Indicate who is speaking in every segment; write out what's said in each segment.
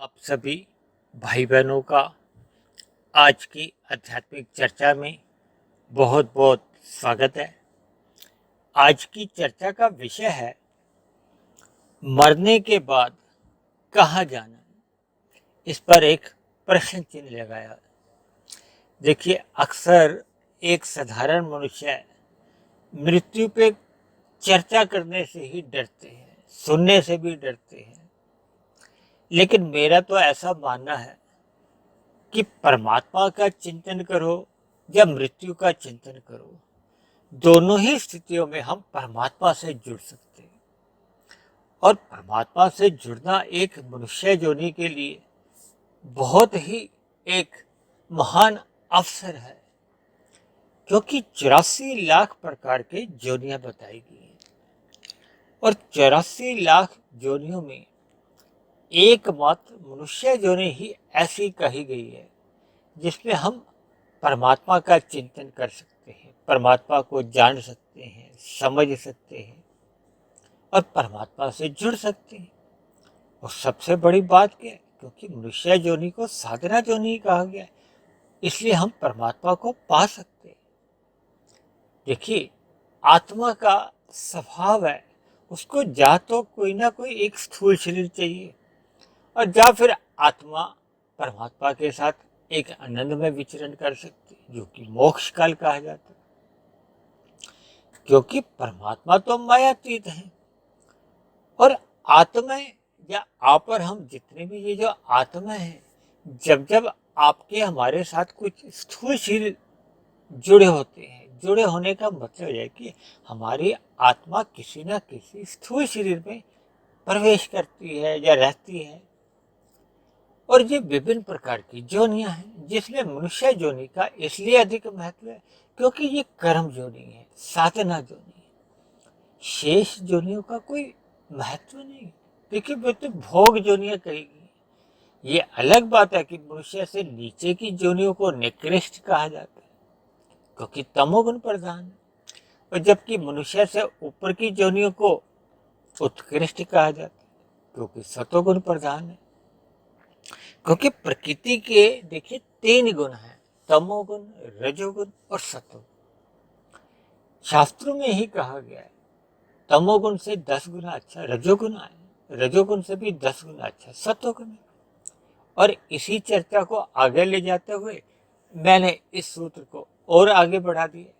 Speaker 1: आप सभी भाई बहनों का आज की आध्यात्मिक चर्चा में बहुत बहुत स्वागत है। आज की चर्चा का विषय है मरने के बाद कहाँ जाना। इस पर एक प्रश्न चिन्ह लगाया। देखिए, अक्सर एक साधारण मनुष्य मृत्यु पे चर्चा करने से ही डरते हैं, सुनने से भी डरते हैं। लेकिन मेरा तो ऐसा मानना है कि परमात्मा का चिंतन करो या मृत्यु का चिंतन करो, दोनों ही स्थितियों में हम परमात्मा से जुड़ सकते हैं। और परमात्मा से जुड़ना एक मनुष्य योनि के लिए बहुत ही एक महान अवसर है, क्योंकि 84 लाख प्रकार के योनियां बताई गई हैं और 84 लाख योनियों में एकमात्र मनुष्य योनि ही ऐसी कही गई है जिसमें हम परमात्मा का चिंतन कर सकते हैं, परमात्मा को जान सकते हैं, समझ सकते हैं और परमात्मा से जुड़ सकते हैं। और सबसे बड़ी बात क्या है, क्योंकि मनुष्य योनि को साधना योनि कहा गया है, इसलिए हम परमात्मा को पा सकते हैं। देखिए, आत्मा का स्वभाव है, उसको या तो कोई ना कोई एक स्थूल शरीर चाहिए और या फिर आत्मा परमात्मा के साथ एक आनंद में विचरण कर सकती है, जो कि मोक्ष काल कहा जाता है। क्योंकि परमात्मा तो मायातीत है और आत्मा या आप और हम जितने भी ये जो आत्मा है, जब जब आपके हमारे साथ कुछ स्थूल शरीर जुड़े होते हैं, जुड़े होने का मतलब है कि हमारी आत्मा किसी न किसी स्थूल शरीर में प्रवेश करती है या रहती है। और ये विभिन्न प्रकार की योनियां हैं, जिसमें मनुष्य योनि का इसलिए अधिक महत्व है क्योंकि ये कर्म योनि है, साधना योनि है। शेष योनियों का कोई महत्व नहीं। देखिए, वे तो भोग योनियां कहेगी। ये अलग बात है कि मनुष्य से नीचे की योनियों को निकृष्ट कहा जाता है क्योंकि तमोगुण प्रधान है, और जबकि मनुष्य से ऊपर की योनियों को उत्कृष्ट कहा जाता है क्योंकि सतोगुण प्रधान है। क्योंकि प्रकृति के देखिए 3 गुण हैं, तमोगुण, रजोगुण और सतोगुण। शास्त्रों में ही कहा गया है तमोगुण से 10 गुना अच्छा रजोगुण है, रजोगुण से भी 10 गुना अच्छा सतोगुण है। और इसी चर्चा को आगे ले जाते हुए मैंने इस सूत्र को और आगे बढ़ा दिया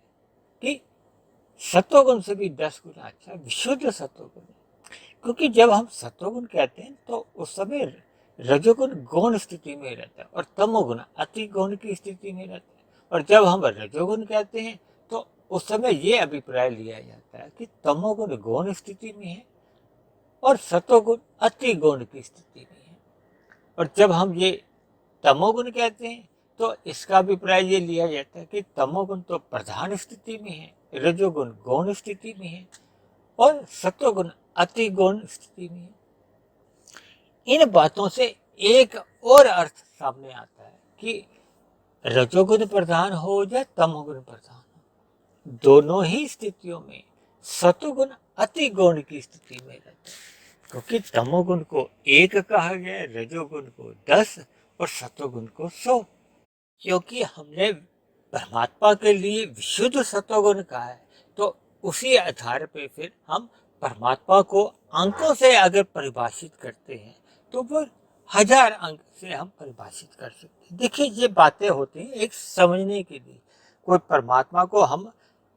Speaker 1: कि सतोगुण से भी 10 गुना अच्छा विशुद्ध सतोगुण है। क्योंकि जब हम सतोगुण कहते हैं तो उस समय रजोगुण गौण स्थिति में रहता है और तमोगुण अति गौण की स्थिति में रहता है। और जब हम रजोगुण कहते हैं तो उस समय ये अभिप्राय लिया जाता है कि तमोगुण गौण स्थिति में है और सतोगुण अति गौण की स्थिति में है। और जब हम ये तमोगुण कहते हैं तो इसका अभिप्राय ये लिया जाता है कि तमोगुण तो प्रधान स्थिति में है, रजोगुण गौण स्थिति में है और सतोगुण अति गौण स्थिति में है। इन बातों से एक और अर्थ सामने आता है कि रजोगुण प्रधान हो या तमोगुण प्रधान हो, दोनों ही स्थितियों में सतोगुण अति गौण की स्थिति में रहता है। क्योंकि तमोगुण को 1 कहा गया है, रजोगुण को 10 और सतोगुण को 100। क्योंकि हमने परमात्मा के लिए विशुद्ध सतोगुण कहा है तो उसी आधार पे फिर हम परमात्मा को अंकों से अगर परिभाषित करते हैं तो वो 1000 अंक से हम परिभाषित कर सकते हैं। देखिए, ये बातें होती हैं एक समझने के लिए। कोई परमात्मा को हम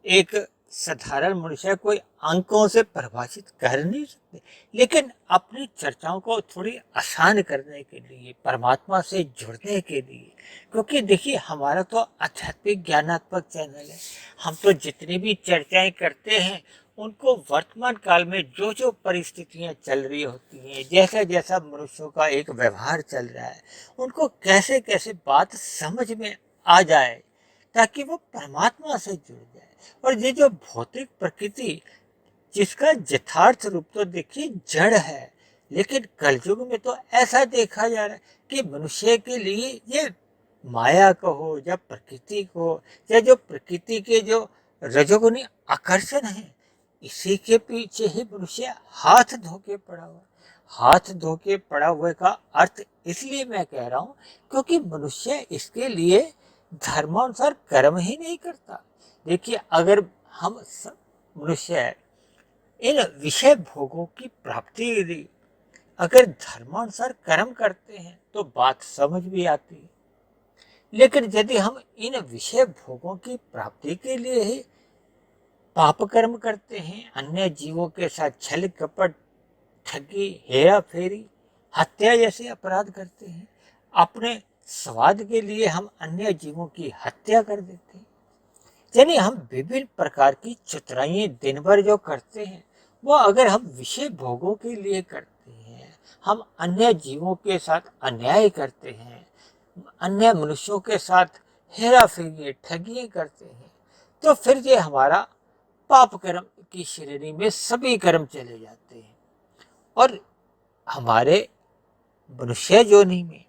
Speaker 1: एक साधारण मनुष्य कोई अंकों से परिभाषित कर नहीं सकते, लेकिन अपनी चर्चाओं को थोड़ी आसान करने के लिए, परमात्मा से जुड़ने के लिए, क्योंकि देखिए हमारा तो आध्यात्मिक ज्ञानात्मक चैनल है, हम तो जितनी भी चर्चाएं करते हैं उनको वर्तमान काल में जो जो परिस्थितियां चल रही होती हैं, जैसा जैसा मनुष्यों का एक व्यवहार चल रहा है, उनको कैसे कैसे बात समझ में आ जाए ताकि वो परमात्मा से जुड़ जाए। और ये जो भौतिक प्रकृति जिसका यथार्थ रूप तो देखिए जड़ है, लेकिन कलयुग में तो ऐसा देखा जा रहा है कि मनुष्य के लिए ये माया कहो या प्रकृति को या जो प्रकृति के जो रजोगुणी आकर्षण है, इसी के पीछे ही मनुष्य हाथ धो के पड़ा हुआ। हाथ धो के पड़ा हुए का अर्थ इसलिए मैं कह रहा हूं क्योंकि मनुष्य इसके लिए धर्मानुसार कर्म ही नहीं करता। देखिए, अगर हम मनुष्य इन विषय भोगों की प्राप्ति के लिए अगर धर्मानुसार कर्म करते हैं तो बात समझ भी आती है। लेकिन यदि हम इन विषय भोगों की प्राप्ति के लिए ही पाप कर्म करते हैं, अन्य जीवों के साथ छल कपट, ठगी, हेरा फेरी, हत्या जैसे अपराध करते हैं, अपने स्वाद के लिए हम अन्य जीवों की हत्या कर देते हैं, यानी हम विभिन्न प्रकार की चतुराइयां दिन भर जो करते हैं वो अगर हम विषय भोगों के लिए करते हैं, हम अन्य जीवों के साथ अन्याय करते हैं, अन्य मनुष्यों के साथ हेरा फेरी ठगियां करते हैं, तो फिर ये हमारा पाप कर्म की श्रेणी में सभी कर्म चले जाते हैं। और हमारे मनुष्य जोनि में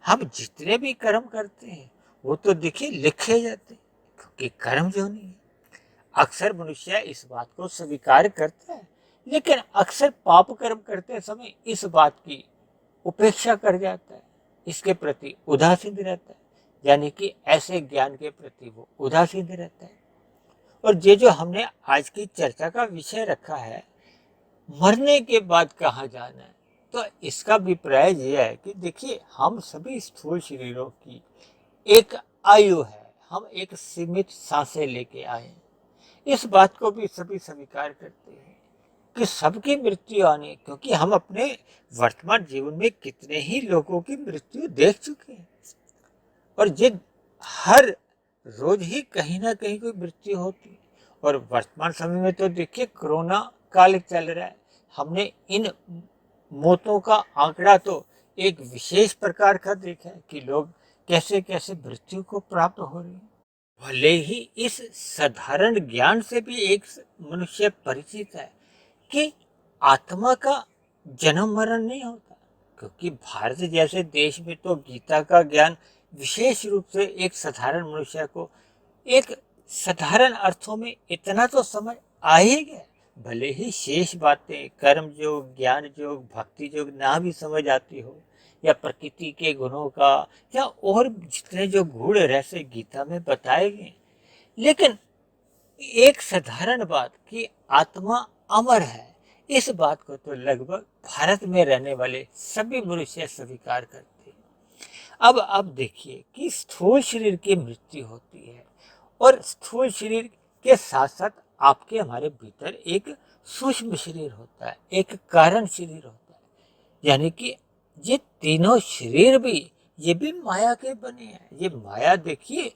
Speaker 1: हम जितने भी कर्म करते हैं वो तो देखिए लिखे जाते हैं, क्योंकि कर्म जोनि है। अक्सर मनुष्य इस बात को स्वीकार करता है, लेकिन अक्सर पाप कर्म करते समय इस बात की उपेक्षा कर जाता है, इसके प्रति उदासीन रहता है, यानी कि ऐसे ज्ञान के प्रति वो उदासीन रहता है। और ये जो हमने आज की चर्चा का विषय रखा है, मरने के बाद कहाँ जाना है, तो इसका अभिप्राय यह है कि देखिए, हम सभी स्थूल शरीरों की एक आयु है, हम एक सीमित सांसें लेके आए हैं। इस बात को भी सभी स्वीकार करते हैं कि सबकी मृत्यु आने, क्योंकि हम अपने वर्तमान जीवन में कितने ही लोगों की मृत्यु देख चुके हैं, और ये हर रोज ही कहीं ना कहीं कोई मृत्यु होती है। और वर्तमान समय में तो देखिए कोरोना काल चल रहा है, हमने इन मौतों का आंकड़ा तो एक विशेष प्रकार का देखा है कि लोग कैसे कैसे मृत्यु को प्राप्त हो रहे हैं। भले ही इस साधारण ज्ञान से भी एक मनुष्य परिचित है कि आत्मा का जन्म मरण नहीं होता, क्योंकि भारत जैसे देश में तो गीता का ज्ञान विशेष रूप से एक साधारण मनुष्य को एक साधारण अर्थों में इतना तो समझ आ ही गया। भले ही शेष बातें कर्म योग, ज्ञान योग, भक्ति योग ना भी समझ आती हो, या प्रकृति के गुणों का, या और जितने जो गूढ़ रहस्य गीता में बताए गए, लेकिन एक साधारण बात कि आत्मा अमर है, इस बात को तो लगभग भारत में रहने वाले सभी मनुष्य स्वीकार करते हैं। अब देखिए कि स्थूल शरीर की मृत्यु होती है, और स्थूल शरीर के साथ साथ आपके हमारे भीतर एक सूक्ष्म शरीर होता है, एक कारण शरीर होता है, यानी कि ये तीनों शरीर भी ये भी माया के बने हैं। ये माया देखिए,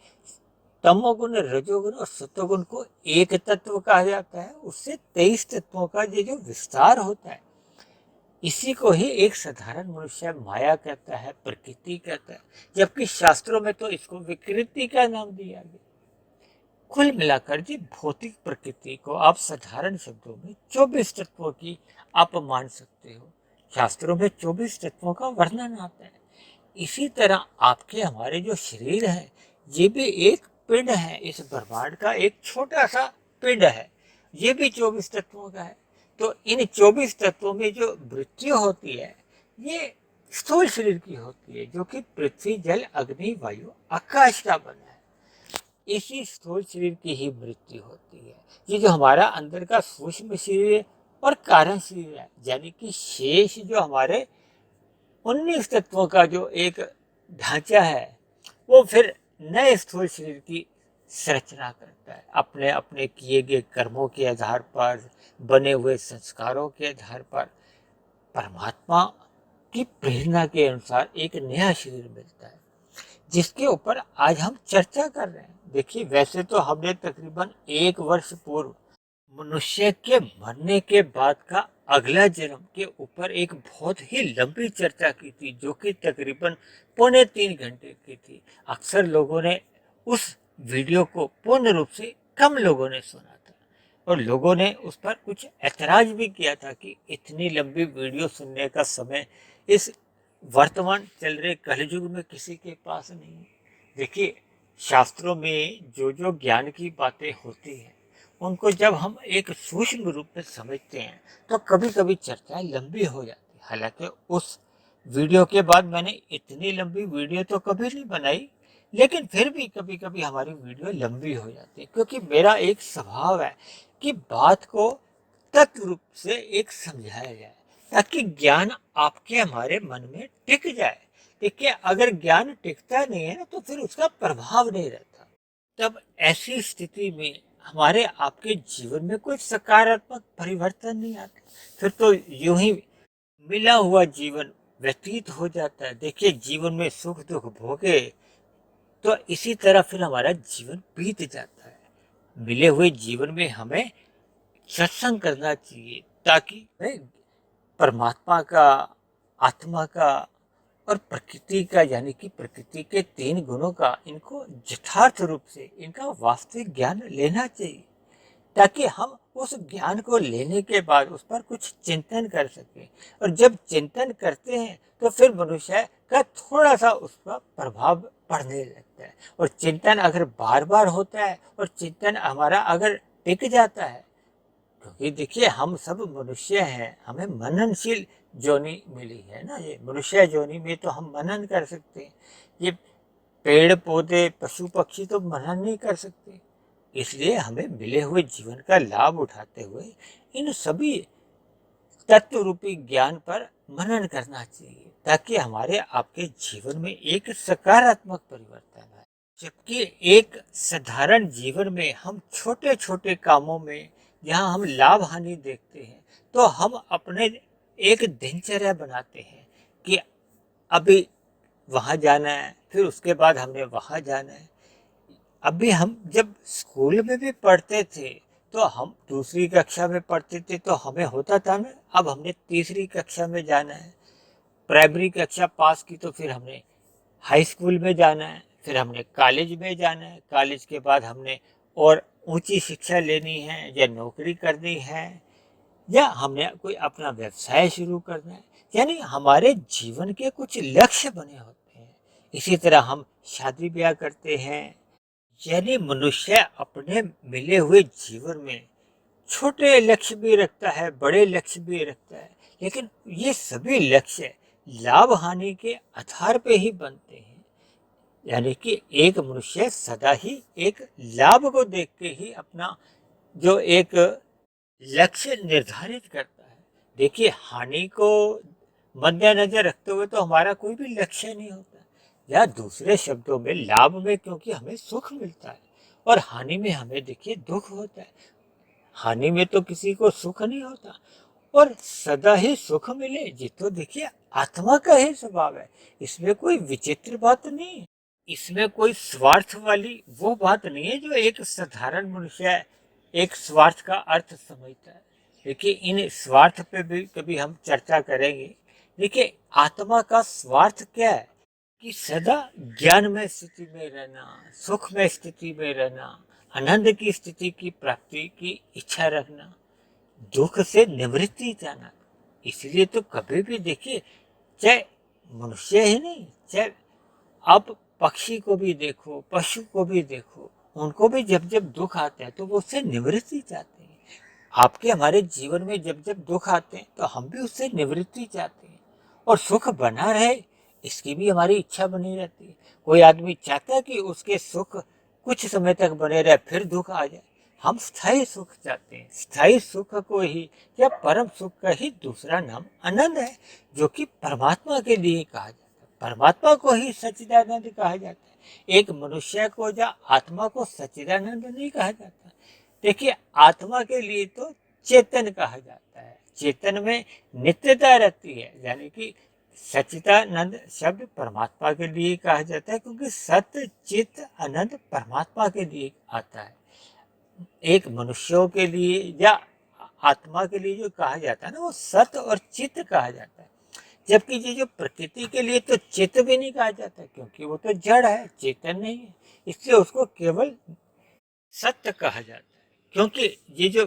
Speaker 1: तमोगुण, रजोगुण और सतोगुण को एक तत्व कहा जाता है, उससे 23 तत्वों का ये जो विस्तार होता है, इसी को ही एक साधारण मनुष्य माया कहता है, प्रकृति कहता है, जबकि शास्त्रों में तो इसको विकृति का नाम दिया गया। कुल मिलाकर जी भौतिक प्रकृति को आप साधारण शब्दों में 24 तत्वों की आप मान सकते हो। शास्त्रों में 24 तत्वों का वर्णन आता है। इसी तरह आपके हमारे जो शरीर है, ये भी एक पिंड है, इस ब्रह्मांड का एक छोटा सा पिंड है, ये भी 24 तत्वों का है। तो इन 24 तत्वों में जो मृत्यु होती है, ये स्थूल शरीर की होती है, जो कि पृथ्वी, जल, अग्नि, वायु, आकाश का बना है। इसी स्थूल शरीर की ही मृत्यु होती है। ये जो हमारा अंदर का सूक्ष्म शरीर और कारण शरीर है, यानी कि शेष जो हमारे 19 तत्वों का जो एक ढांचा है, वो फिर नए स्थूल शरीर की संरचना करता है, अपने अपने किए गए कर्मों के आधार पर, बने हुए संस्कारों के आधार पर, परमात्मा की प्रेरणा के अनुसार एक नया शरीर मिलता है, जिसके ऊपर आज हम चर्चा कर रहे हैं। देखिए, वैसे तो हमने तकरीबन 1 वर्ष पूर्व मनुष्य के मरने के बाद का अगला जन्म के ऊपर एक बहुत ही लंबी चर्चा की थी, जो कि तकरीबन 2.25 घंटे की थी। अक्सर लोगों ने उस वीडियो को पूर्ण रूप से कम लोगों ने सुना था, और लोगों ने उस पर कुछ ऐतराज भी किया था कि इतनी लंबी वीडियो सुनने का समय इस वर्तमान चल रहे कलयुग में किसी के पास नहीं है। देखिए, शास्त्रों में जो जो ज्ञान की बातें होती हैं, उनको जब हम एक सूक्ष्म रूप में समझते हैं तो कभी कभी चर्चाएं लंबी हो जाती है, हालांकि उस वीडियो के बाद मैंने इतनी लंबी वीडियो तो कभी नहीं बनाई, लेकिन फिर भी कभी कभी हमारी वीडियो लंबी हो जाती है, क्योंकि मेरा एक स्वभाव है कि बात को तत्व रूप से एक समझाया जाए ताकि ज्ञान आपके हमारे मन में टिक जाए। देखिए, अगर ज्ञान टिकता नहीं है ना तो फिर उसका प्रभाव नहीं रहता। तब ऐसी स्थिति में हमारे आपके जीवन में कोई सकारात्मक परिवर्तन नहीं आता, फिर तो यूं ही मिला हुआ जीवन व्यतीत हो जाता है। देखिए, जीवन में सुख दुख भोगे तो इसी तरह फिर हमारा जीवन बीत जाता है। मिले हुए जीवन में हमें सत्संग करना चाहिए ताकि परमात्मा का, आत्मा का और प्रकृति का, यानी कि प्रकृति के 3 गुणों का, इनको यथार्थ रूप से इनका वास्तविक ज्ञान लेना चाहिए, ताकि हम उस ज्ञान को लेने के बाद उस पर कुछ चिंतन कर सकें। और जब चिंतन करते हैं तो फिर मनुष्य का थोड़ा सा उस पर प्रभाव पड़ने लगता है। और चिंतन अगर बार बार होता है और चिंतन हमारा अगर टिक जाता है, क्योंकि देखिए हम सब मनुष्य हैं, हमें मननशील जोनी मिली है ना, ये मनुष्य जोनी में तो हम मनन कर सकते हैं। ये पेड़ पौधे पशु पक्षी तो मनन नहीं कर सकते। इसलिए हमें मिले हुए जीवन का लाभ उठाते हुए इन सभी तत्व रूपी ज्ञान पर मनन करना चाहिए, ताकि हमारे आपके जीवन में एक सकारात्मक परिवर्तन आए। जबकि एक साधारण जीवन में हम छोटे छोटे कामों में जहाँ हम लाभ हानि देखते हैं, तो हम अपने एक दिनचर्या बनाते हैं कि अभी वहाँ जाना है, फिर उसके बाद हमने वहाँ जाना है। अभी हम जब स्कूल में भी पढ़ते थे तो हम दूसरी कक्षा में पढ़ते थे, तो हमें होता था ना अब हमने तीसरी कक्षा में जाना है। प्राइमरी कक्षा पास की तो फिर हमने हाई स्कूल में जाना है, फिर हमने कॉलेज में जाना है, कॉलेज के बाद हमने और ऊंची शिक्षा लेनी है या नौकरी करनी है या हमने कोई अपना व्यवसाय शुरू करना है। यानी हमारे जीवन के कुछ लक्ष्य बने होते हैं। इसी तरह हम शादी ब्याह करते हैं। यानी मनुष्य अपने मिले हुए जीवन में छोटे लक्ष्य भी रखता है, बड़े लक्ष्य भी रखता है, लेकिन ये सभी लक्ष्य लाभ हानि के आधार पे ही बनते हैं। यानी कि एक मनुष्य सदा ही एक लाभ को देख के ही अपना जो एक लक्ष्य निर्धारित करता है। देखिए, हानि को मद्देनजर रखते हुए तो हमारा कोई भी लक्ष्य नहीं होता, या दूसरे शब्दों में लाभ में क्योंकि हमें सुख मिलता है और हानि में हमें देखिए दुख होता है। हानि में तो किसी को सुख नहीं होता, और सदा ही सुख मिले ये तो देखिए आत्मा का ही स्वभाव है। इसमें कोई विचित्र बात नहीं है, इसमें कोई स्वार्थ वाली वो बात नहीं है जो एक साधारण मनुष्य एक स्वार्थ का अर्थ समझता है। देखिए, इन स्वार्थ पे भी कभी हम चर्चा करेंगे। देखिए, आत्मा का स्वार्थ क्या है कि सदा ज्ञान में स्थिति में रहना, सुख में स्थिति में रहना, आनंद की स्थिति की प्राप्ति की इच्छा रखना, दुख से निवृत्ति जाना। इसलिए तो कभी भी देखिए, चाहे मनुष्य ही नहीं, चाहे आप पक्षी को भी देखो, पशु को भी देखो, उनको भी जब जब दुख आता है तो वो उससे निवृत्ति चाहते हैं। आपके हमारे जीवन में जब जब दुख आते हैं तो हम भी उससे निवृत्ति चाहते हैं, और सुख बना रहे इसकी भी हमारी इच्छा बनी रहती है। कोई आदमी चाहता है कि उसके सुख कुछ समय तक बने रहे, फिर दुख आ जाए। हम स्थायी सुख चाहते हैं। स्थायी सुख को ही या परम सुख का ही दूसरा नाम आनंद है, जो कि परमात्मा के लिए कहा जाता है। परमात्मा को ही सच्चिदानंद कहा जाता है। एक मनुष्य को या आत्मा को सच्चिदानंद नहीं कहा जाता। देखिए, आत्मा के लिए तो चेतन कहा जाता है। चेतन में नित्यता रहती है, यानी कि सच्चिदानंद शब्द परमात्मा के लिए कहा जाता है, क्योंकि सत्य चित्त आनंद परमात्मा के लिए आता है। एक मनुष्यों के लिए या आत्मा के लिए जो कहा जाता है ना, वो सत्य और चित्त कहा जाता है। जबकि ये जो प्रकृति के लिए तो चित्त भी नहीं कहा जाता, क्योंकि वो तो जड़ है, चेतन नहीं है। इसलिए उसको केवल सत्य कहा जाता है। क्योंकि ये जो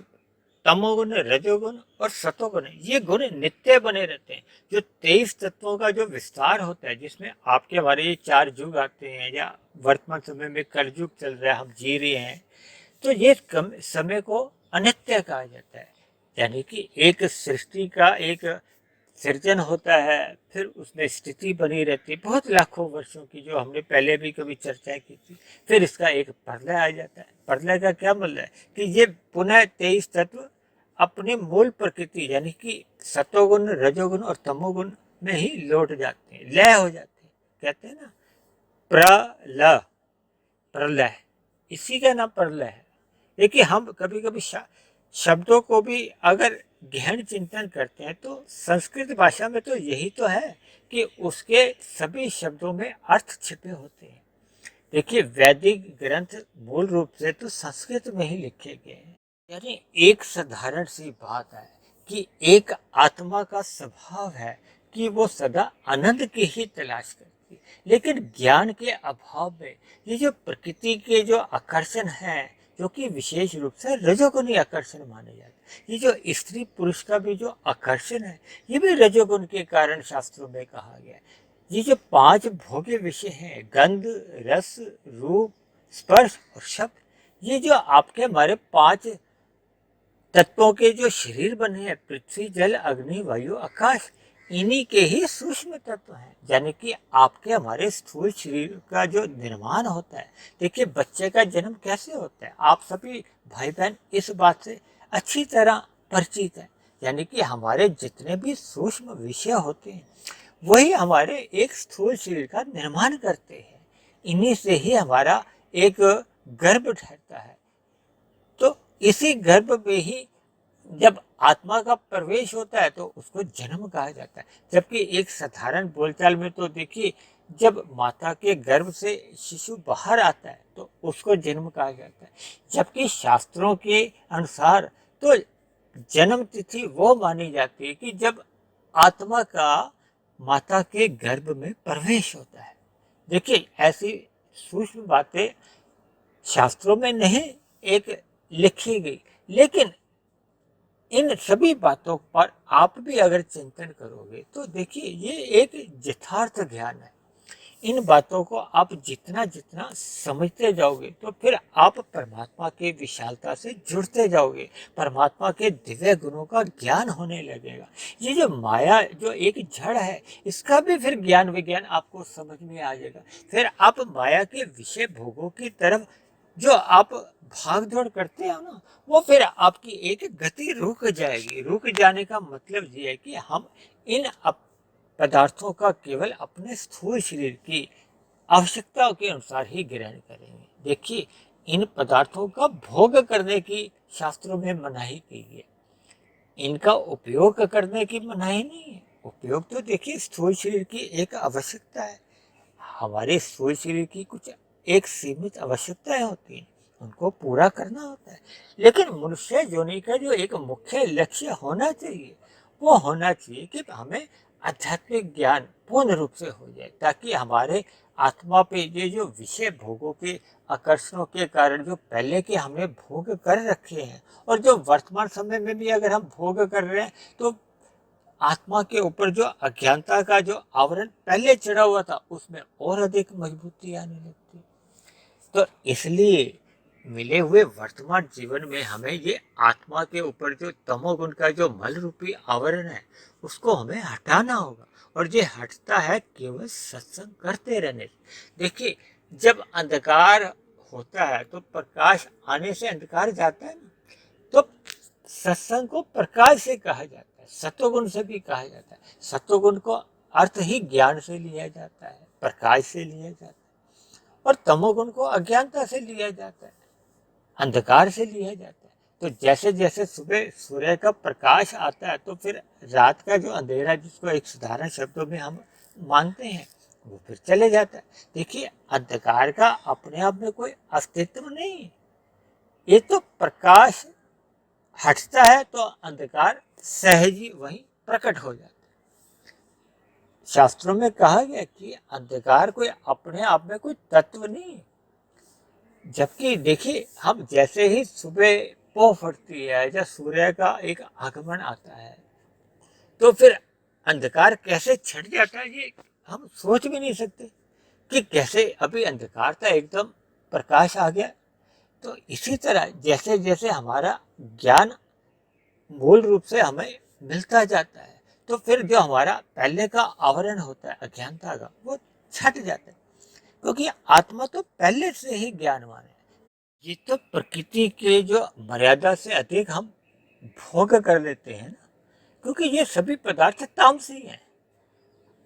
Speaker 1: तमोगुण, रजोगुण और सतोगुण, ये गुण नित्य बने रहते हैं। जो 23 तत्वों का जो विस्तार होता है, जिसमें आपके हमारे ये 4 युग आते हैं, या वर्तमान समय में कलयुग चल रहा है, हम जी रहे हैं, तो ये कम समय को अनित्य कहा जाता है। यानी कि एक सृष्टि का एक सृजन होता है, फिर उसमें स्थिति बनी रहती है बहुत लाखों वर्षों की, जो हमने पहले भी कभी चर्चा की थी। फिर इसका एक प्रलय आ जाता है। प्रलय का क्या मतलब है कि ये पुनः 23 तत्व अपने मूल प्रकृति यानी कि सतोगुण, रजोगुण और तमोगुण में ही लौट जाते हैं, लय हो जाते हैं। कहते हैं ना प्रलय, प्रलय, इसी का नाम प्रलय है। देखिए हम कभी कभी शब्दों को भी अगर गहन चिंतन करते हैं तो संस्कृत भाषा में तो यही तो है कि उसके सभी शब्दों में अर्थ छिपे होते हैं। देखिए वैदिक ग्रंथ मूल रूप से तो संस्कृत में ही लिखे गए हैं। यानी एक साधारण सी बात है कि एक आत्मा का स्वभाव है कि वो सदा आनंद की ही तलाश करती है, लेकिन ज्ञान के अभाव में ये जो प्रकृति के जो आकर्षण है, जो कि विशेष रूप से रजोगुणी आकर्षण माने जाते हैं, ये जो स्त्री पुरुष का भी जो आकर्षण है ये भी रजोगुण के कारण शास्त्रों में कहा गया है। ये जो 5 भोग्य विषय हैं, गंध, रस, रूप, स्पर्श और शब्द, ये जो आपके हमारे 5 तत्वों के जो शरीर बने हैं, पृथ्वी, जल, अग्नि, वायु, आकाश, इन्हीं के ही सूक्ष्म तत्व हैं। यानी कि आपके हमारे स्थूल शरीर का जो निर्माण होता है, देखिए बच्चे का जन्म कैसे होता है, आप सभी भाई बहन इस बात से अच्छी तरह परिचित हैं। यानी कि हमारे जितने भी सूक्ष्म विषय होते हैं वही हमारे एक स्थूल शरीर का निर्माण करते हैं। इन्हीं से ही हमारा एक गर्भ ठहरता है। तो इसी गर्भ में ही जब आत्मा का प्रवेश होता है तो उसको जन्म कहा जाता है। जबकि एक साधारण बोलचाल में तो देखिए जब माता के गर्भ से शिशु बाहर आता है तो उसको जन्म कहा जाता है। जबकि शास्त्रों के अनुसार तो जन्म तिथि वो मानी जाती है कि जब आत्मा का माता के गर्भ में प्रवेश होता है। देखिए ऐसी सूक्ष्म बातें शास्त्रों में नहीं एक लिखी गई, लेकिन इन सभी बातों पर आप भी अगर चिंतन करोगे तो देखिए ये एक यथार्थ ज्ञान है। इन बातों को आप जितना जितना समझते जाओगे तो फिर आप परमात्मा की विशालता से जुड़ते जाओगे, परमात्मा के दिव्य गुणों का ज्ञान होने लगेगा। ये जो माया जो एक जड़ है इसका भी फिर ज्ञान विज्ञान आपको समझ में आ जाएगा। फिर आप माया के विषय भोगों की तरफ जो आप भाग दौड़ करते हो ना, वो फिर आपकी एक गति रुक जाएगी। रुक जाने का मतलब ये है कि हम इन पदार्थों का केवल अपने स्थूल शरीर की आवश्यकताओं के अनुसार ही ग्रहण करेंगे। देखिए इन पदार्थों का भोग करने की शास्त्रों में मनाही की है, इनका उपयोग करने की मनाही नहीं है। उपयोग तो देखिए स्थूल शरीर की एक आवश्यकता है। हमारे स्थूल शरीर की कुछ एक सीमित आवश्यकताएं होती हैं, उनको पूरा करना होता है। लेकिन मनुष्य योनि का जो एक मुख्य लक्ष्य होना चाहिए वो होना चाहिए कि हमें आध्यात्मिक ज्ञान पूर्ण रूप से हो जाए, ताकि हमारे आत्मा पे ये जो विषय भोगों के आकर्षणों के कारण जो पहले के हमने भोग कर रखे हैं और जो वर्तमान समय में भी अगर हम भोग कर रहे हैं तो आत्मा के ऊपर जो अज्ञानता का जो आवरण पहले चढ़ा हुआ था उसमें और अधिक मजबूती आने लगती। तो इसलिए मिले हुए वर्तमान जीवन में हमें ये आत्मा के ऊपर जो तमोगुण का जो मल रूपी आवरण है उसको हमें हटाना होगा, और ये हटता है केवल सत्संग करते रहने से। देखिए जब अंधकार होता है तो प्रकाश आने से अंधकार जाता है ना, तो सत्संग को प्रकाश से कहा जाता है, सत्वगुण से भी कहा जाता है। सत्वगुण को अर्थ ही ज्ञान से लिया जाता है, प्रकाश से लिया जाता है, और तमोगुण को अज्ञानता से लिया जाता है, अंधकार से लिया जाता है। तो जैसे जैसे सुबह सूर्य का प्रकाश आता है तो फिर रात का जो अंधेरा जिसको एक साधारण शब्दों में हम मानते हैं वो फिर चले जाता है। देखिए अंधकार का अपने आप में कोई अस्तित्व नहीं है, ये तो प्रकाश हटता है तो अंधकार सहज ही वहीं प्रकट हो जाता है। शास्त्रों में कहा गया कि अंधकार कोई अपने आप में कोई तत्व नहीं है। जबकि देखिए हम जैसे ही सुबह पो फटती है या सूर्य का एक आगमन आता है तो फिर अंधकार कैसे छट जाता है ये हम सोच भी नहीं सकते कि कैसे अभी अंधकार था एकदम प्रकाश आ गया। तो इसी तरह जैसे जैसे हमारा ज्ञान मूल रूप से हमें मिलता जाता है तो फिर जो हमारा पहले का आवरण होता है अज्ञानता का, वो छट जाता है, क्योंकि आत्मा तो पहले से ही ज्ञानवान है। ये तो प्रकृति के जो मर्यादा से अधिक हम भोग कर लेते हैं ना, क्योंकि ये सभी पदार्थ तामसी हैं।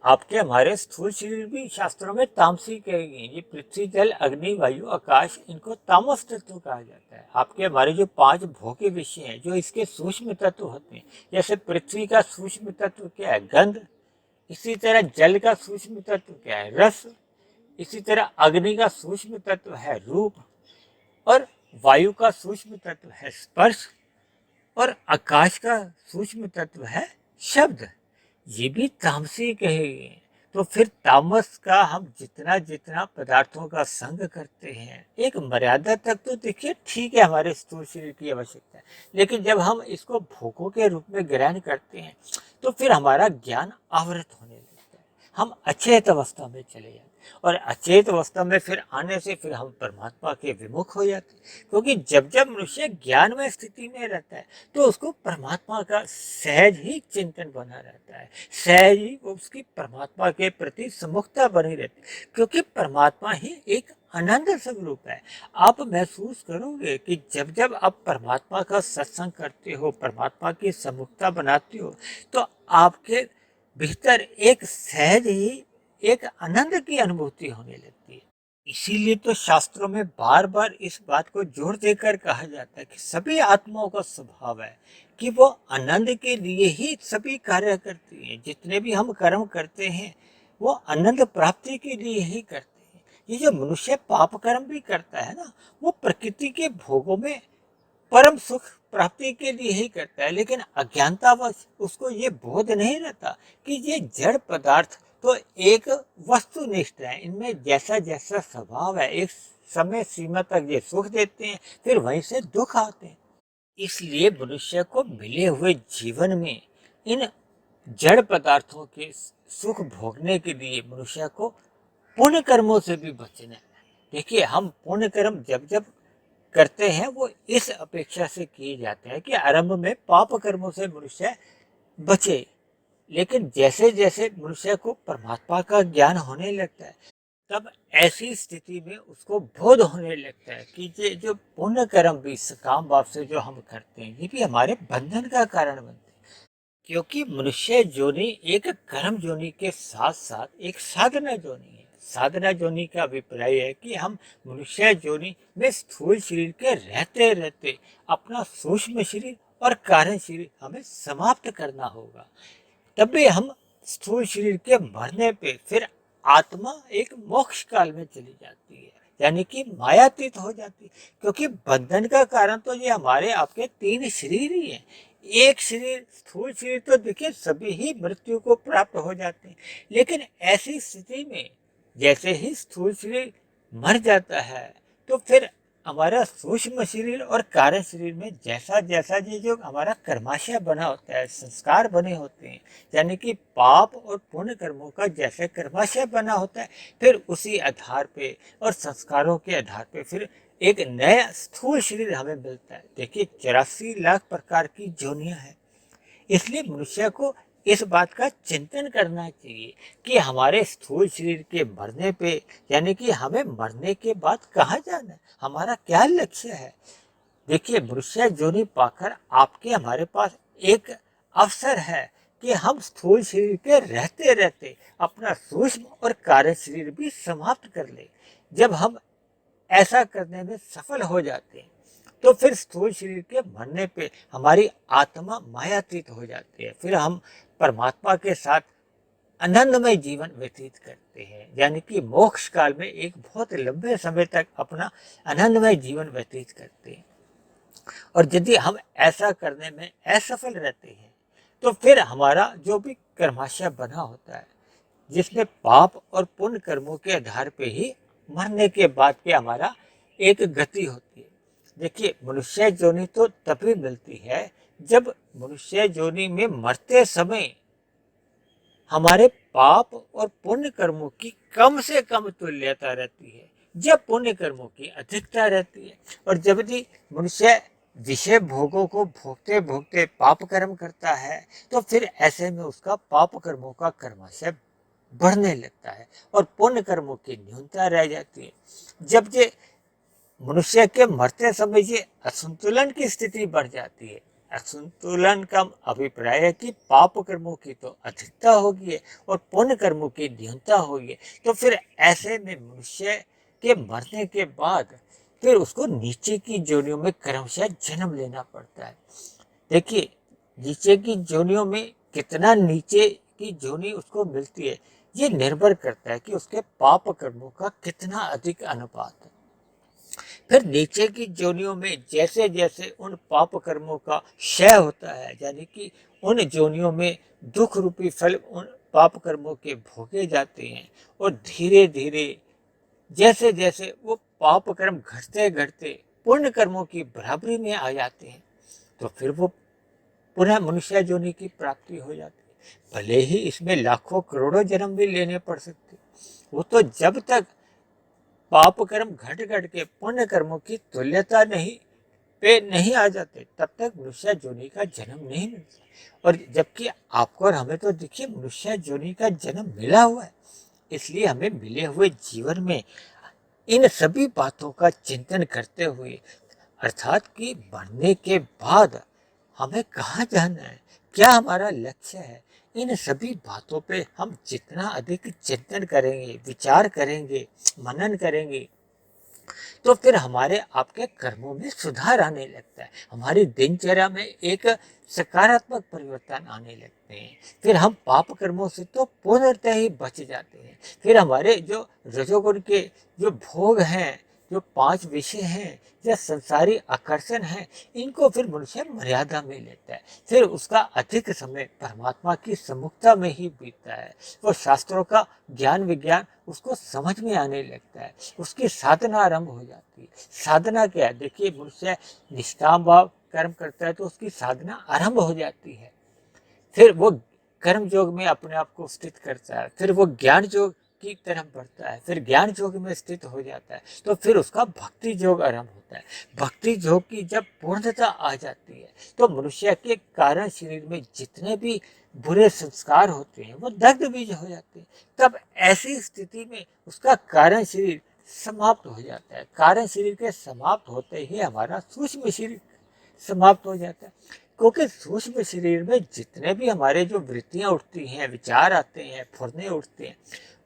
Speaker 1: आपके हमारे स्थूल शरीर भी शास्त्रों में तामसी कहे गए। ये पृथ्वी, जल, अग्नि, वायु, आकाश, इनको तामस तत्व कहा जाता है। आपके हमारे जो 5 भौतिक विषय हैं, जो इसके सूक्ष्म तत्व होते हैं, जैसे पृथ्वी का सूक्ष्म तत्व क्या है? गंध। इसी तरह जल का सूक्ष्म तत्व क्या है? रस। इसी तरह अग्नि का सूक्ष्म तत्व है रूप, और वायु का सूक्ष्म तत्व है स्पर्श, और आकाश का सूक्ष्म तत्व है शब्द। ये भी तामसी कहेंगे। तो फिर तामस का हम जितना जितना पदार्थों का संग करते हैं, एक मर्यादा तक तो देखिए ठीक है, हमारे स्थूल शरीर की आवश्यकता है, लेकिन जब हम इसको भोगों के रूप में ग्रहण करते हैं, तो फिर हमारा ज्ञान आवृत होने लगता है, हम अचेत अवस्था में चले जाते हैं, और अचेत अवस्था में फिर आने से फिर हम परमात्मा के विमुख हो जाते हैं। क्योंकि जब जब मनुष्य ज्ञान में स्थिति में रहता है, तो उसको परमात्मा का सहज ही चिंतन बना रहता है, सहज ही उसकी परमात्मा के प्रति समुखता बनी रहती है, क्योंकि परमात्मा ही एक आनंद स्वरूप है। आप महसूस करोगे कि जब जब आप परमात्मा का सत्संग करते हो, परमात्मा की समुखता बनाते हो, तो आपके भीतर एक सहज ही एक आनंद की अनुभूति होने लगती है। इसीलिए तो शास्त्रों में बार बार इस बात को जोर देकर कहा जाता है कि सभी आत्माओं का स्वभाव है कि वो आनंद के लिए ही सभी कार्य करती है। जितने भी हम कर्म करते हैं, वो आनंद प्राप्ति के लिए ही करते हैं। ये जो मनुष्य पाप कर्म भी करता है ना, वो प्रकृति के भोगों में परम सुख प्राप्ति के लिए ही करता है, लेकिन अज्ञानतावश उसको ये बोध नहीं रहता कि ये जड़ पदार्थ तो एक वस्तुनिष्ठ है, इनमें जैसा जैसा स्वभाव है, एक समय सीमा तक ये सुख देते हैं, फिर वहीं से दुख आते हैं। इसलिए मनुष्य को मिले हुए जीवन में इन जड़ पदार्थों के सुख भोगने के लिए मनुष्य को पुण्य कर्मों से भी बचना है। देखिए, हम पुण्य कर्म जब जब करते हैं, वो इस अपेक्षा से किए जाते हैं कि आरंभ में पाप कर्मों से मनुष्य बचे, लेकिन जैसे जैसे मनुष्य को परमात्मा का ज्ञान होने लगता है, तब ऐसी स्थिति में उसको बोध होने लगता है कि ये जो पुण्य कर्म भी सकाम भाव से जो हम करते हैं, ये भी हमारे बंधन का कारण बनते हैं। क्योंकि मनुष्य जोनि एक कर्म जोनि के साथ साथ एक साधना जोनि है। साधना जोनि का अभिप्राय है कि हम मनुष्य जोनि में स्थूल शरीर के रहते रहते अपना सूक्ष्म शरीर और कारण शरीर हमें समाप्त करना होगा। तभी हम स्थूल शरीर के मरने पे फिर आत्मा एक मोक्ष काल में चली जाती है, यानी कि मायातीत हो जाती है। क्योंकि बंधन का कारण तो ये हमारे आपके 3 शरीर ही हैं। एक शरीर, स्थूल शरीर, तो देखिए सभी ही मृत्यु को प्राप्त हो जाते हैं, लेकिन ऐसी स्थिति में जैसे ही स्थूल शरीर मर जाता है, तो फिर हमारा सूक्ष्म शरीर और कारण शरीर में जैसा जैसा ये जो हमारा कर्माशय बना होता है, संस्कार बने होते हैं, यानी कि पाप और पुण्य कर्मों का जैसे कर्माशय बना होता है, फिर उसी आधार पे और संस्कारों के आधार पे फिर एक नया स्थूल शरीर हमें मिलता है। देखिए, 84 लाख प्रकार की जोनियां हैं। इसलिए मनुष्य को इस बात का चिंतन करना चाहिए कि हमारे स्थूल शरीर के मरने पे, यानी कि हमें मरने के बाद कहाँ जाना है, हमारा क्या लक्ष्य है। देखिए, मनुष्य जोनि पाकर आपके हमारे पास एक अवसर है कि हम स्थूल शरीर के रहते रहते अपना सूक्ष्म और कार्य शरीर भी समाप्त कर ले। जब हम ऐसा करने में सफल हो जाते हैं, तो फिर स्थूल शरीर के मरने पे हमारी आत्मा मायातीत हो जाती है। फिर हम परमात्मा के साथ आनंदमय जीवन व्यतीत करते हैं, यानी कि मोक्ष काल में एक बहुत लंबे समय तक अपना आनंदमय जीवन व्यतीत करते हैं। और यदि हम ऐसा करने में असफल रहते हैं, तो फिर हमारा जो भी कर्माशय बना होता है, जिसमें पाप और पुण्य कर्मों के आधार पे ही मरने के बाद के हमारा एक गति होती है। देखिए, मनुष्य जोनि तो तभी मिलती है जब मनुष्य जोनि में मरते समय हमारे पाप और पुण्य कर्मों की कम से कम तुल्यता रहती है, जब पुण्य कर्मों की अधिकता रहती है। और जब भी मनुष्य विषय भोगों को भोगते भोगते पाप कर्म करता है, तो फिर ऐसे में उसका पाप कर्मों का कर्माशय बढ़ने लगता है और पुण्य कर्मों की न्यूनता रह जाती है। जब ये मनुष्य के मरते समय ये असंतुलन की स्थिति बढ़ जाती है, असंतुलन का अभिप्राय है कि पाप कर्मों की तो अधिकता होगी और पुण्य कर्मों की न्यूनता होगी, तो फिर ऐसे में मनुष्य के मरने के बाद फिर उसको नीचे की जोनियों में क्रमशः जन्म लेना पड़ता है। देखिए, नीचे की जोनियों में कितना नीचे की जोनी उसको मिलती है, ये निर्भर करता है कि उसके पाप कर्मों का कितना अधिक अनुपात है। फिर नीचे की जोनियों में जैसे जैसे उन पाप कर्मों का क्षय होता है, यानी कि उन जोनियों में दुख रूपी फल उन पाप कर्मों के भोगे जाते हैं और धीरे धीरे जैसे जैसे वो पाप कर्म घटते घटते पुण्य कर्मों की बराबरी में आ जाते हैं, तो फिर वो पुनः मनुष्य योनि की प्राप्ति हो जाती है। भले ही इसमें लाखों करोड़ों जन्म भी लेने पड़ सकते, वो तो जब तक पाप कर्म घट घट के पुण्य कर्मों की तुल्यता नहीं आ जाते, तब तक मनुष्य योनि का जन्म नहीं मिलता। और जबकि आपको और हमें तो देखिए मनुष्य योनि का जन्म मिला हुआ है, इसलिए हमें मिले हुए जीवन में इन सभी बातों का चिंतन करते हुए, अर्थात कि मरने के बाद हमें कहाँ जाना है, क्या हमारा लक्ष्य है, इन सभी बातों पे हम जितना अधिक चिंतन करेंगे, विचार करेंगे, मनन करेंगे, तो फिर हमारे आपके कर्मों में सुधार आने लगता है, हमारी दिनचर्या में एक सकारात्मक परिवर्तन आने लगते हैं। फिर हम पाप कर्मों से तो पूर्णतः ही बच जाते हैं। फिर हमारे जो रजोगुण के जो भोग हैं, जो 5 विषय हैं या संसारी आकर्षण है, इनको फिर मनुष्य मर्यादा में लेता है। फिर उसका अधिक समय परमात्मा की सम्मुखता में ही बीतता है। वो शास्त्रों का ज्ञान विज्ञान उसको समझ में आने लगता है, उसकी साधना आरंभ हो जाती है। साधना क्या है? देखिए, मनुष्य निष्काम भाव कर्म करता है तो उसकी साधना आरंभ हो जाती है। फिर वो कर्म योग में अपने आप को स्थित करता है, फिर वो ज्ञान योग की तरफ बढ़ता है, फिर ज्ञान योग में स्थित हो जाता है, तो फिर उसका भक्ति योग आरंभ होता है। भक्ति योग की जब पूर्णता आ जाती है, तो मनुष्य के कारण शरीर में जितने भी बुरे संस्कार होते हैं वो दग्ध बीज हो जाते हैं। तब ऐसी स्थिति में उसका कारण शरीर समाप्त हो जाता है। कारण शरीर के समाप्त होते ही हमारा सूक्ष्म शरीर समाप्त हो जाता है, क्योंकि सूक्ष्म शरीर में जितने भी हमारे जो वृत्तियां उठती हैं, विचार आते हैं, फुरने उठते हैं,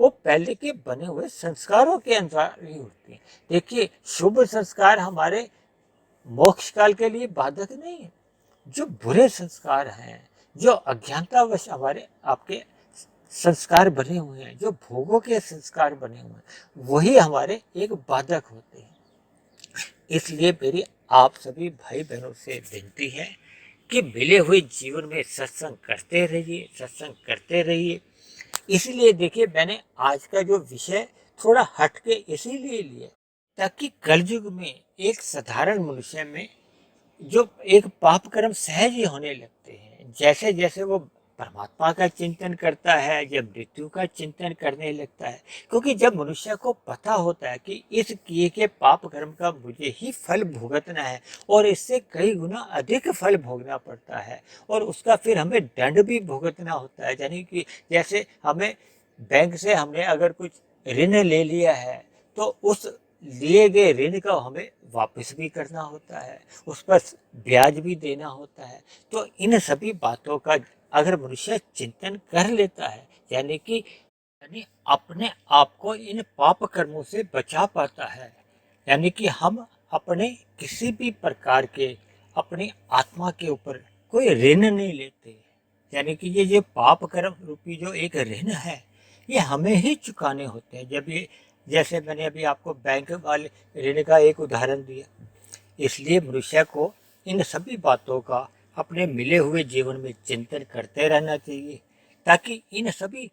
Speaker 1: वो पहले के बने हुए संस्कारों के अनुसार ही उठती हैं। देखिए, शुभ संस्कार हमारे मोक्ष काल के लिए बाधक नहीं है। जो बुरे संस्कार हैं, जो अज्ञानतावश हमारे आपके संस्कार बने हुए हैं, जो भोगों के संस्कार बने हुए हैं, वही हमारे एक बाधक होते हैं। इसलिए मेरी आप सभी भाई बहनों से विनती है कि मिले हुए जीवन में सत्संग करते रहिए, सत्संग करते रहिए। इसीलिए देखिए, मैंने आज का जो विषय थोड़ा हट के इसीलिए लिया, ताकि कलयुग में एक साधारण मनुष्य में जो एक पाप कर्म सहज ही होने लगते हैं, जैसे जैसे वो परमात्मा का चिंतन करता है, जब मृत्यु का चिंतन करने लगता है, क्योंकि जब मनुष्य को पता होता है कि इस किए के पाप कर्म का मुझे ही फल भुगतना है और इससे कई गुना अधिक फल भोगना पड़ता है, और उसका फिर हमें दंड भी भुगतना होता है। यानी कि जैसे हमें बैंक से हमने अगर कुछ ऋण ले लिया है, तो उस लिए गए ऋण का हमें वापस भी करना होता है, उस पर ब्याज भी देना होता है। तो इन सभी बातों का अगर मनुष्य चिंतन कर लेता है, यानी अपने आप को इन पाप कर्मों से बचा पाता है, यानी कि हम अपने किसी भी प्रकार के अपनी आत्मा के ऊपर कोई ऋण नहीं लेते। यानी कि ये पाप कर्म रूपी जो एक ऋण है, ये हमें ही चुकाने होते हैं। जब ये, जैसे मैंने अभी आपको बैंक वाले ऋण का एक उदाहरण दिया, इसलिए मनुष्य को इन सभी बातों का अपने मिले हुए जीवन में चिंतन करते रहना चाहिए, ताकि इन सभी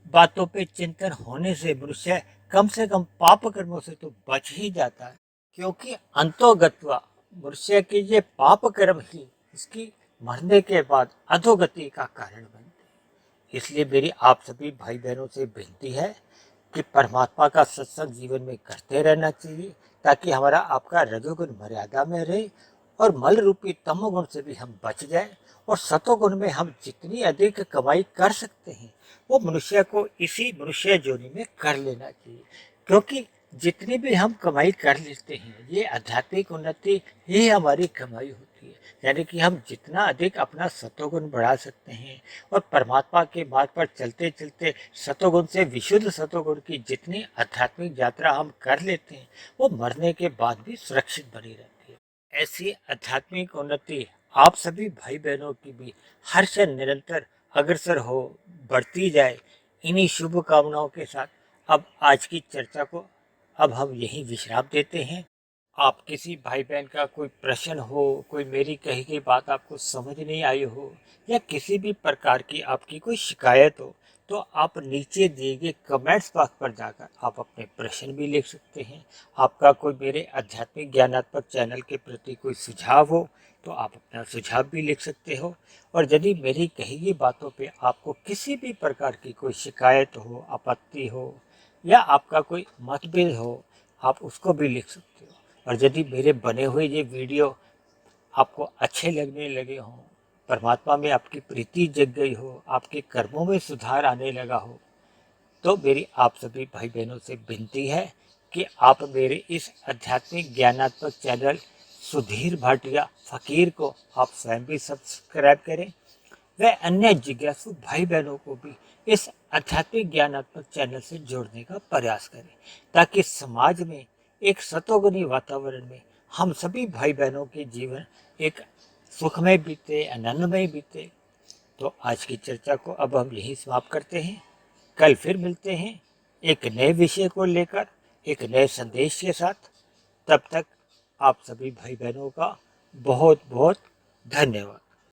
Speaker 1: बातों पे चिंतन होने से मनुष्य कम से कम पाप कर्मों से तो बच ही जाता है। क्योंकि अंतोगत्वा मनुष्य के ये पाप कर्म ही इसकी मरने के बाद अधोगति का कारण बनते हैं। इसलिए मेरी आप सभी भाई बहनों से विनती है कि परमात्मा का सत्संग जीवन में करते रहना चाहिए, ताकि हमारा आपका रजोगुण मर्यादा में रहे और मल रूपी तमोगुण से भी हम बच जाए और सतोगुण में हम जितनी अधिक कमाई कर सकते हैं वो मनुष्य को इसी मनुष्य जोनि में कर लेना चाहिए, क्योंकि जितनी भी हम कमाई कर लेते हैं ये आध्यात्मिक उन्नति ही हमारी कमाई होती है। यानी कि हम जितना अधिक अपना सतोगुण बढ़ा सकते हैं और परमात्मा के मार्ग पर चलते चलते सतोगुण से विशुद्ध सतोगुण की जितनी आध्यात्मिक यात्रा हम कर लेते हैं वो मरने के बाद भी सुरक्षित बनी रहती है। ऐसी आध्यात्मिक उन्नति आप सभी भाई बहनों की भी हर्ष निरंतर अग्रसर हो, बढ़ती जाए। इन्हीं शुभ कामनाओं के साथ अब आज की चर्चा को अब हम यहीं विश्राम देते हैं। आप किसी भाई बहन का कोई प्रश्न हो, कोई मेरी कही गई बात आपको समझ नहीं आई हो या किसी भी प्रकार की आपकी कोई शिकायत हो तो आप नीचे दिए गए कमेंट्स बॉक्स पर जाकर आप अपने प्रश्न भी लिख सकते हैं। आपका कोई मेरे आध्यात्मिक ज्ञानात्मक चैनल के प्रति कोई सुझाव हो तो आप अपना सुझाव भी लिख सकते हो। और यदि मेरी कही गई बातों पे आपको किसी भी प्रकार की कोई शिकायत हो, आपत्ति हो या आपका कोई मतभेद हो आप उसको भी लिख सकते हो। और यदि मेरे बने हुए ये वीडियो आपको अच्छे लगने लगे हों, परमात्मा में आपकी प्रीति जग गई हो, आपके कर्मों में सुधार आने लगा हो, तो मेरी आप सभी भाई बहनों से विनती है कि आप मेरे इस आध्यात्मिक ज्ञानात्मक चैनल सुधीर भाटिया फकीर को आप स्वयं भी सब्सक्राइब करें व अन्य जिज्ञासु भाई बहनों को भी इस आध्यात्मिक ज्ञानात्मक चैनल से जोड़ने का प्रयास करें, ताकि समाज में एक सतोगुणी वातावरण में हम सभी भाई बहनों के जीवन एक सुखमय बीते, आनंदमय बीते। तो आज की चर्चा को अब हम यहीं समाप्त करते हैं। कल फिर मिलते हैं एक नए विषय को लेकर, एक नए संदेश के साथ। तब तक आप सभी भाई बहनों का बहुत बहुत धन्यवाद।